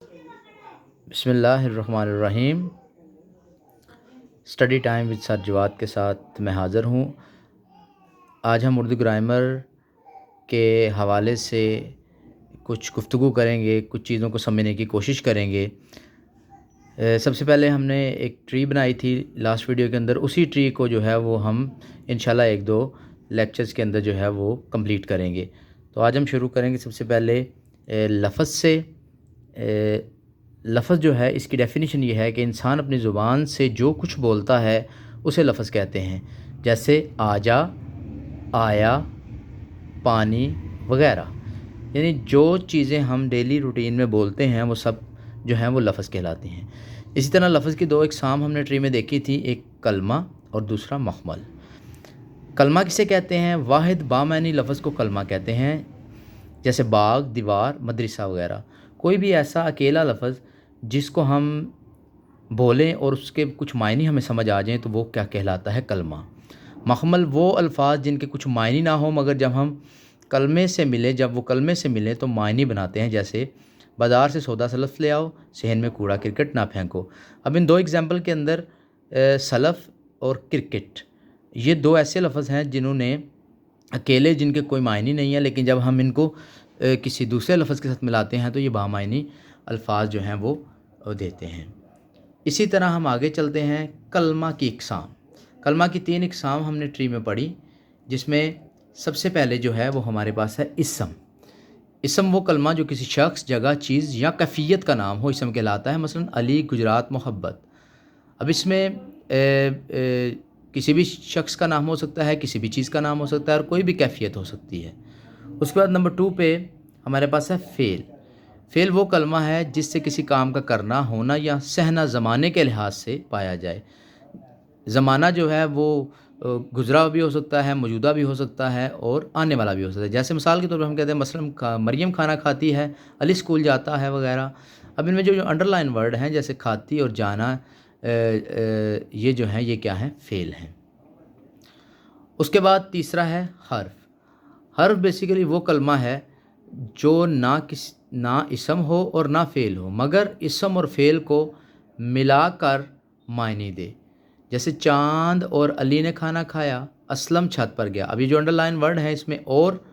बिस्मिल्लाहिर्रहमानिर्रहीम। Study time with sir Jawad के साथ मैं हाज़िर हूँ। आज हम उर्दू ग्रामर के हवाले से कुछ गुफ्तगू करेंगे, कुछ चीज़ों को समझने की कोशिश करेंगे। सबसे पहले हमने एक ट्री बनाई थी लास्ट वीडियो के अंदर। उसी ट्री को जो है वो हम इंशाल्लाह एक दो लेक्चर्स के अंदर जो है वो कंप्लीट करेंगे। तो आज हम शुरू करेंगे सबसे पहले लफ़ज़ से। लफ़ज़ जो है इसकी डेफ़िनेशन ये है कि इंसान अपनी ज़ुबान से जो कुछ बोलता है उसे लफ़ज़ कहते हैं। जैसे आजा, आया, पानी वग़ैरह। यानी जो चीज़ें हम डेली रूटीन में बोलते हैं वो सब जो हैं वो लफ़ज़ कहलाती हैं। इसी तरह लफ़ज़ की दो इक़साम हमने ट्री में देखी थी, एक कलमा और दूसरा मख़मल। कलमा किसे कहते हैं? वाहिद बामानी लफ़ज़ को कलमा कहते हैं। जैसे बाग, दीवार, मदरसा वग़ैरह। कोई भी ऐसा अकेला लफ़ज़ जिसको हम बोलें और उसके कुछ मायने हमें समझ आ जाएँ तो वो क्या कहलाता है? कलमा। मख़मल वो अल्फ़ाज़ जिनके कुछ मायने ना हो मगर जब वो कलमे से मिलें तो मायने बनाते हैं। जैसे बाज़ार से सौदा सलफ़ ले आओ, सहन में कूड़ा क्रिकेट ना फेंको। अब इन दो एग्ज़ाम्पल के अंदर सलफ़ और क्रिकेट ये दो ऐसे लफ़ज़ हैं जिन्होंने अकेले जिनके कोई मायने नहीं है, लेकिन जब हम इनको किसी दूसरे लफ़ज़ के साथ मिलाते हैं तो ये बामायनी अल्फ़ाज़ जो हैं वो देते हैं। इसी तरह हम आगे चलते हैं। कलमा की इक़साम। कलमा की 3 इक़साम हमने ट्री में पढ़ी, जिसमें सबसे पहले जो है वो हमारे पास है इसम। इसम वो कलमा जो किसी शख्स, जगह, चीज़ या कैफ़ियत का नाम हो, इसम कहलाता है। मसलन अली, गुजरात, मोहब्बत। अब इसमें किसी भी शख्स का नाम हो सकता है, किसी भी चीज़ का नाम हो सकता है और कोई भी कैफ़ियत हो सकती है। उसके बाद नंबर 2 पे हमारे पास है फ़ेल। फ़ेल वो कलमा है जिससे किसी काम का करना, होना या सहना ज़माने के लिहाज से पाया जाए। ज़माना जो है वो गुज़रा भी हो सकता है, मौजूदा भी हो सकता है और आने वाला भी हो सकता है। जैसे मिसाल के तौर पर हम कहते हैं मसलन मरियम खाना खाती है, अली स्कूल जाता है वग़ैरह। अब इनमें जो अंडरलाइन वर्ड हैं जैसे खाती और जाना, ये जो हैं ये क्या हैं? फ़ेल हैं। उसके बाद तीसरा है हर्फ़। हर्फ़ बेसिकली वो कलमा है जो ना इसम हो और ना फ़ेल हो मगर इसम और फ़ेल को मिलाकर मायने दे। जैसे चाँद और अली ने खाना खाया, असलम छत पर गया। अभी जो अंडरलाइन वर्ड है इसमें और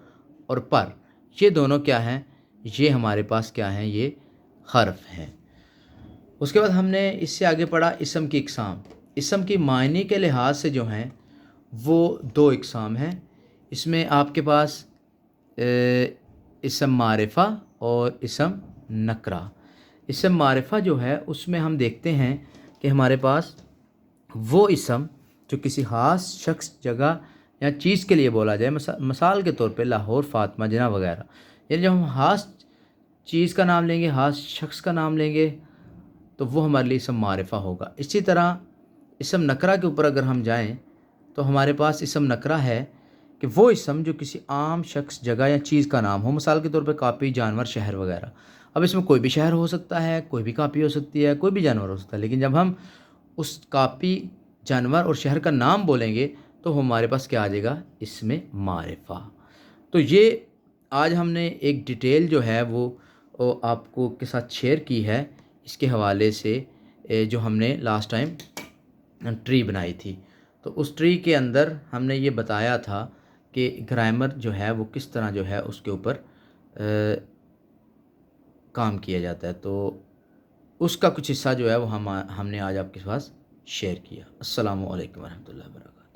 पर, ये दोनों क्या हैं? ये हमारे पास क्या हैं? ये हर्फ़ हैं। उसके बाद हमने इससे आगे पढ़ा इसम की इक़साम। इसम की मायने के लिहाज से जो हैं वो 2 इक़साम हैं। इसमें आपके पास इसम मारिफ़ा और इसम नकरा। इसम मारिफ़ा जो है उसमें हम देखते हैं कि हमारे पास वो इसम जो किसी ख़ास शख्स, जगह या चीज़ के लिए बोला जाए। मिसाल के तौर पे लाहौर, फ़ातिमा, जिना वग़ैरह। यानी जब हम ख़ास चीज़ का नाम लेंगे, ख़ास शख्स का नाम लेंगे तो वो हमारे लिए इसम मारिफ़ा होगा। इसी तरह इसम नकरा के ऊपर अगर हम जाएँ तो हमारे पास इसम नकरा है कि वो इसम जो किसी आम शख्स, जगह या चीज़ का नाम हो। मिसाल के तौर पे कापी, जानवर, शहर वग़ैरह। अब इसमें कोई भी शहर हो सकता है, कोई भी कापी हो सकती है, कोई भी जानवर हो सकता है, लेकिन जब हम उस कापी, जानवर और शहर का नाम बोलेंगे तो हमारे पास क्या आ जाएगा? इसमें मारिफ़ा। तो ये आज हमने एक डिटेल जो है वो आपको के साथ शेयर की है इसके हवाले से, जो हमने लास्ट टाइम ट्री बनाई थी। तो उस ट्री के अंदर हमने ये बताया था कि ग्रामर जो है वो किस तरह जो है उसके ऊपर काम किया जाता है। तो उसका कुछ हिस्सा जो है वो हमने आज आपके पास शेयर किया। अस्सलामु अलैकुम वरहमतुल्लाहि वबरकातुहू।